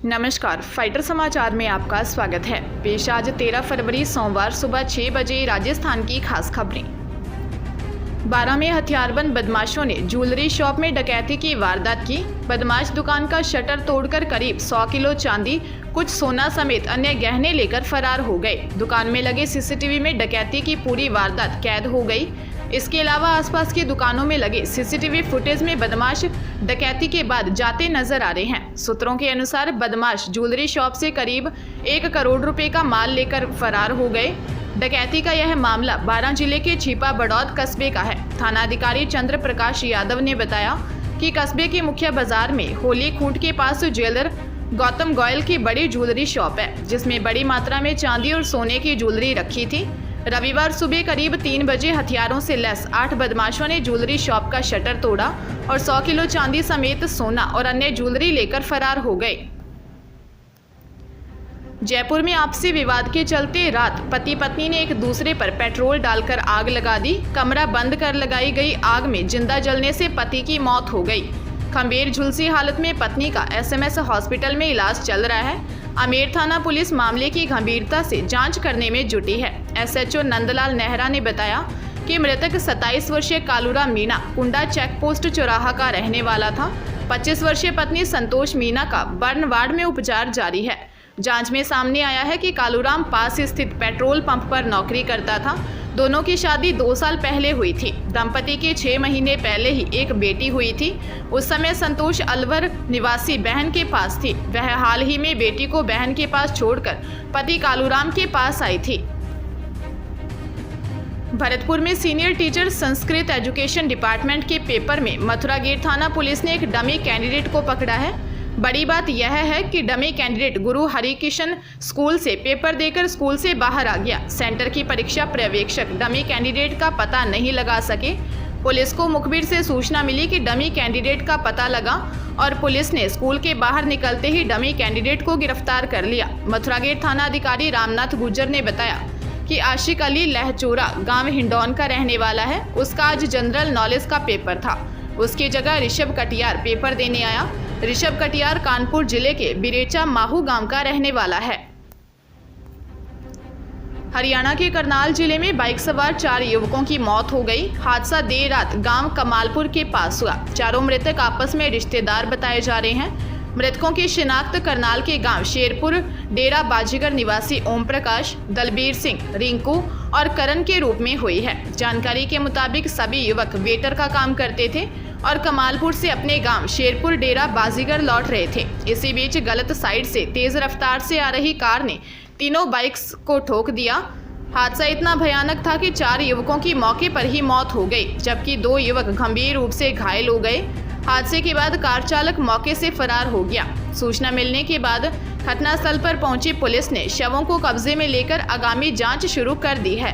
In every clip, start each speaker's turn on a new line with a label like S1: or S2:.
S1: नमस्कार, फाइटर समाचार में आपका स्वागत है। पेश आज 13 फरवरी सोमवार सुबह 6 बजे राजस्थान की खास खबरें। 12 में हथियारबंद बदमाशों ने ज्वेलरी शॉप में डकैती की वारदात की। बदमाश दुकान का शटर तोड़कर करीब 100 किलो चांदी, कुछ सोना समेत अन्य गहने लेकर फरार हो गए। दुकान में लगे सीसीटीवी में डकैती की पूरी वारदात कैद हो गई। इसके अलावा आसपास की दुकानों में लगे सीसीटीवी फुटेज में बदमाश डकैती के बाद जाते नजर आ रहे हैं। सूत्रों के अनुसार बदमाश ज्वेलरी शॉप से करीब 1 करोड़ रुपए का माल लेकर फरार हो गए। डकैती का यह मामला 12 जिले के छिपा बड़ौद कस्बे का है। थानाधिकारी चंद्र प्रकाश यादव ने बताया कि कस्बे के मुख्य बाजार में होली खूंट के पास ज्वेलर गौतम गोयल की बड़ी ज्वेलरी शॉप है, जिसमें बड़ी मात्रा में चांदी और सोने की ज्वेलरी रखी थी। रविवार सुबह करीब 3 बजे हथियारों से लैस 8 बदमाशों ने ज्वेलरी शॉप का शटर तोड़ा और 100 किलो चांदी समेत सोना और अन्य ज्वेलरी लेकर फरार हो गए। जयपुर में आपसी विवाद के चलते रात पति पत्नी ने एक दूसरे पर पेट्रोल डालकर आग लगा दी। कमरा बंद कर लगाई गई आग में जिंदा जलने से पति की मौत हो गई। गंभीर झुलसी हालत में पत्नी का एसएमएस हॉस्पिटल में इलाज चल रहा है। आमेर थाना पुलिस मामले की गंभीरता से जांच करने में जुटी है। एसएचओ नंदलाल नेहरा ने बताया कि मृतक 27 वर्षीय कालूराम मीणा कुंडा चेकपोस्ट चौराहा का रहने वाला था। 25 वर्षीय पत्नी संतोष मीणा का बर्न वार्ड में उपचार जारी है। जांच में सामने आया है कि कालूराम पास स्थित पेट्रोल पंप पर नौकरी करता था। दोनों की शादी 2 साल पहले हुई थी। दंपति के 6 महीने पहले ही एक बेटी हुई थी। उस समय संतोष अलवर निवासी बहन के पास थी। वह हाल ही में बेटी को बहन के पास छोड़कर पति कालूराम के पास आई थी। भरतपुर में senior teacher Sanskrit education department के पेपर में मथुरा गेट थाना पुलिस ने एक डमी कैंडिडेट को पकड़ा है। बड़ी बात यह है कि डमी कैंडिडेट गुरु हरिकिशन स्कूल से पेपर देकर स्कूल से बाहर आ गया। सेंटर की परीक्षा पर्यवेक्षक डमी कैंडिडेट का पता नहीं लगा सके। पुलिस को मुखबिर से सूचना मिली कि डमी कैंडिडेट का पता लगा और पुलिस ने स्कूल के बाहर निकलते ही डमी कैंडिडेट को गिरफ्तार कर लिया। मथुरा गेट थाना अधिकारी रामनाथ गुर्जर ने बताया कि आशिक अली लहचोरा गांव हिंडौन का रहने वाला है। उसका आज जनरल नॉलेज का पेपर था। उसकी जगह ऋषभ कटियार पेपर देने आया। ऋषभ कटियार कानपुर जिले के बिरेचा माहू गांव का रहने वाला है। हरियाणा के करनाल जिले में बाइक सवार 4 युवकों की मौत हो गई। हादसा देर रात गांव कमालपुर के पास हुआ। चारों मृतक आपस में रिश्तेदार बताए जा रहे हैं। मृतकों की शिनाख्त करनाल के गांव शेरपुर डेरा बाजीगर निवासी ओम प्रकाश, दलबीर सिंह, रिंकू और करण के रूप में हुई है। जानकारी के मुताबिक सभी युवक वेटर का काम करते थे और कमालपुर से अपने गांव शेरपुर डेरा बाजीगर लौट रहे थे। इसी बीच गलत साइड से तेज रफ्तार से आ रही कार ने तीनों बाइक्स को ठोक दिया। हादसा इतना भयानक था कि 4 युवकों की मौके पर ही मौत हो गई, जबकि 2 युवक गंभीर रूप से घायल हो गए। हादसे के बाद कार चालक मौके से फरार हो गया। सूचना मिलने के बाद घटनास्थल पर पहुंची पुलिस ने शवों को कब्जे में लेकर आगामी जांच शुरू कर दी है।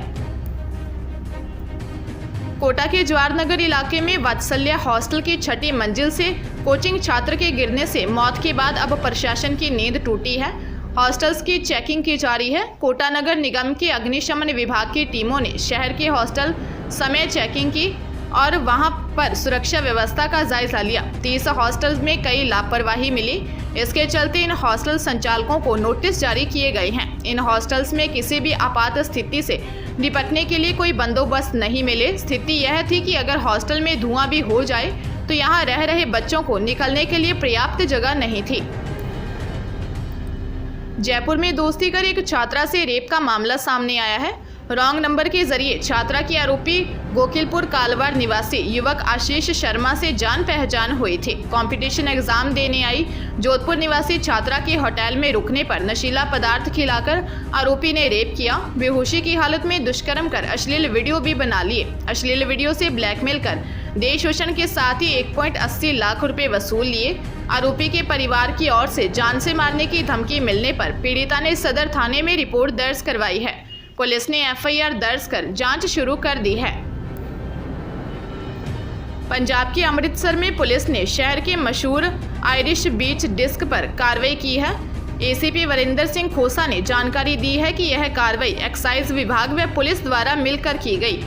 S1: कोटा के जवाहरनगर इलाके में वात्सल्य हॉस्टल की 6ठी मंजिल से कोचिंग छात्र के गिरने से मौत के बाद अब प्रशासन की नींद टूटी है। हॉस्टल्स की चेकिंग की जा रही है। कोटा नगर निगम के अग्निशमन विभाग की टीमों ने शहर के हॉस्टल समय चेकिंग की और वहां पर सुरक्षा व्यवस्था का जायजा लिया। 30 हॉस्टल्स में कई लापरवाही मिली। इसके चलते इन हॉस्टल संचालकों को नोटिस जारी किए गए हैं। इन हॉस्टल्स में किसी भी आपात स्थिति से निपटने के लिए कोई बंदोबस्त नहीं मिले। स्थिति यह थी कि अगर हॉस्टल में धुआं भी हो जाए तो यहाँ रह रहे बच्चों को निकलने के लिए पर्याप्त जगह नहीं थी। जयपुर में दोस्ती कर एक छात्रा से रेप का मामला सामने आया है। रॉन्ग नंबर के जरिए छात्रा की आरोपी गोकिलपुर कालवाड़ निवासी युवक आशीष शर्मा से जान पहचान हुई थी। कंपटीशन एग्जाम देने आई जोधपुर निवासी छात्रा के होटल में रुकने पर नशीला पदार्थ खिलाकर आरोपी ने रेप किया। बेहोशी की हालत में दुष्कर्म कर अश्लील वीडियो भी बना लिए। अश्लील वीडियो से ब्लैकमेल कर देश शोषण के साथ ही 1.80 लाख रुपए वसूल लिए। आरोपी के परिवार की ओर से जान से मारने की धमकी मिलने पर पीड़िता ने सदर थाने में रिपोर्ट दर्ज करवाई है। पुलिस ने एफआईआर दर्ज कर जांच शुरू कर दी है। पंजाब के अमृतसर में पुलिस ने शहर के मशहूर आयरिश बीच डिस्क पर कार्रवाई की है। एसीपी वरिंदर सिंह खोसा ने जानकारी दी है कि यह कार्रवाई एक्साइज विभाग व पुलिस द्वारा मिलकर की गई।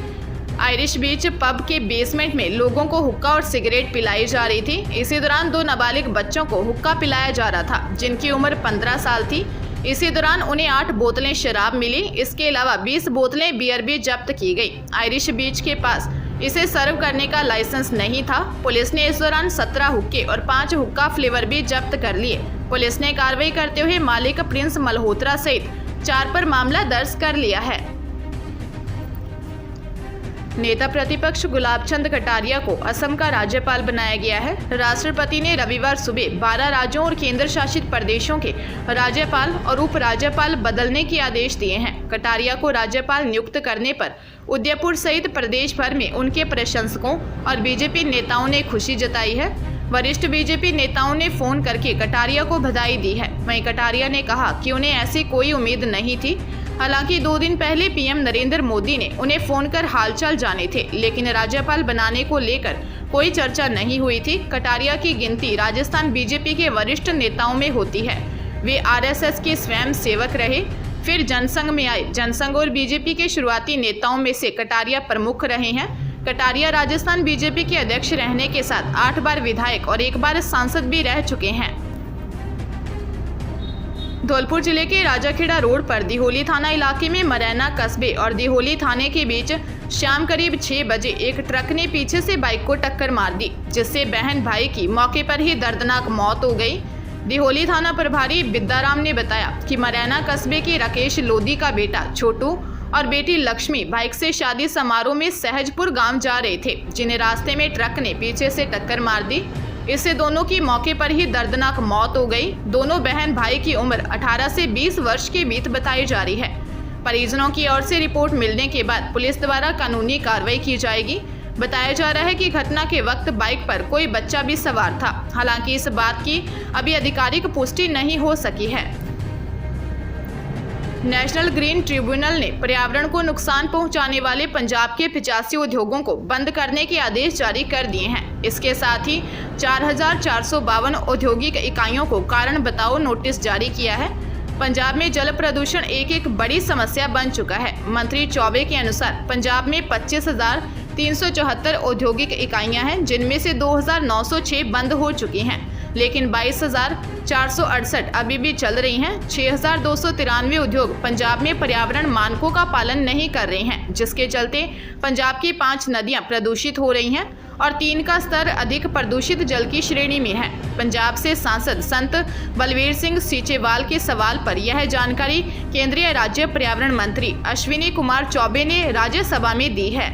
S1: आयरिश बीच पब के बेसमेंट में लोगों को हुक्का और सिगरेट पिलाई जा रही थी। इसी दौरान 2 नाबालिग बच्चों को हुक्का पिलाया जा रहा था, जिनकी उम्र 15 साल थी। इसी दौरान उन्हें 8 बोतलें शराब मिली। इसके अलावा 20 बोतलें बियर भी जब्त की गई। आयरिश बीच के पास इसे सर्व करने का लाइसेंस नहीं था। पुलिस ने इस दौरान 17 हुक्के और 5 हुक्का फ्लेवर भी जब्त कर लिए। पुलिस ने कार्रवाई करते हुए मालिक प्रिंस मल्होत्रा सहित 4 पर मामला दर्ज कर लिया है। नेता प्रतिपक्ष गुलाब चंद कटारिया को असम का राज्यपाल बनाया गया है। राष्ट्रपति ने रविवार सुबह 12 राज्यों और केंद्र शासित प्रदेशों के राज्यपाल और उपराज्यपाल बदलने के आदेश दिए हैं। कटारिया को राज्यपाल नियुक्त करने पर उदयपुर सहित प्रदेश भर में उनके प्रशंसकों और बीजेपी नेताओं ने खुशी जताई है। वरिष्ठ बीजेपी नेताओं ने फोन करके कटारिया को बधाई दी है। वहीं कटारिया ने कहा कि उन्हें ऐसी कोई उम्मीद नहीं थी। हालांकि 2 दिन पहले पीएम नरेंद्र मोदी ने उन्हें फोन कर हालचाल जाने थे, लेकिन राज्यपाल बनाने को लेकर कोई चर्चा नहीं हुई थी। कटारिया की गिनती राजस्थान बीजेपी के वरिष्ठ नेताओं में होती है। वे आरएसएस के स्वयं सेवक रहे, फिर जनसंघ में आए। जनसंघ और बीजेपी के शुरुआती नेताओं में से कटारिया प्रमुख रहे हैं। कटारिया राजस्थान बीजेपी के अध्यक्ष रहने के साथ 8 बार विधायक और 1 बार सांसद भी रह चुके हैं। धौलपुर जिले के राजाखेड़ा रोड पर दिहोली थाना इलाके में मरैना कस्बे और दिहोली थाने के बीच शाम करीब 6 बजे एक ट्रक ने पीछे से बाइक को टक्कर मार दी, जिससे बहन भाई की मौके पर ही दर्दनाक मौत हो गई। दिहोली थाना प्रभारी बिद्दाराम ने बताया कि मरैना कस्बे के राकेश लोधी का बेटा छोटू और बेटी लक्ष्मी बाइक से शादी समारोह में सहजपुर गांव जा रहे थे, जिन्हें रास्ते में ट्रक ने पीछे से टक्कर मार दी। इससे दोनों की मौके पर ही दर्दनाक मौत हो गई। दोनों बहन भाई की उम्र 18 से 20 वर्ष के बीच बताई जा रही है। परिजनों की ओर से रिपोर्ट मिलने के बाद पुलिस द्वारा कानूनी कार्रवाई की जाएगी। बताया जा रहा है कि घटना के वक्त बाइक पर कोई बच्चा भी सवार था। हालांकि इस बात की अभी आधिकारिक पुष्टि नहीं हो सकी है। नेशनल ग्रीन ट्रिब्यूनल ने पर्यावरण को नुकसान पहुंचाने वाले पंजाब के 85 उद्योगों को बंद करने के आदेश जारी कर दिए हैं। इसके साथ ही 4452 औद्योगिक इकाइयों को कारण बताओ नोटिस जारी किया है। पंजाब में जल प्रदूषण एक बड़ी समस्या बन चुका है। मंत्री चौबे के अनुसार पंजाब में 25,374 औद्योगिक इकाइयां हैं, जिनमें से 2,906 बंद हो चुकी हैं, लेकिन 22,468 अभी भी चल रही हैं। 6,293 उद्योग पंजाब में पर्यावरण मानकों का पालन नहीं कर रहे हैं, जिसके चलते पंजाब की 5 नदियां प्रदूषित हो रही हैं और 3 का स्तर अधिक प्रदूषित जल की श्रेणी में है। पंजाब से सांसद संत बलवीर सिंह सीचेवाल के सवाल पर यह जानकारी केंद्रीय राज्य पर्यावरण मंत्री अश्विनी कुमार चौबे ने राज्यसभा में दी है।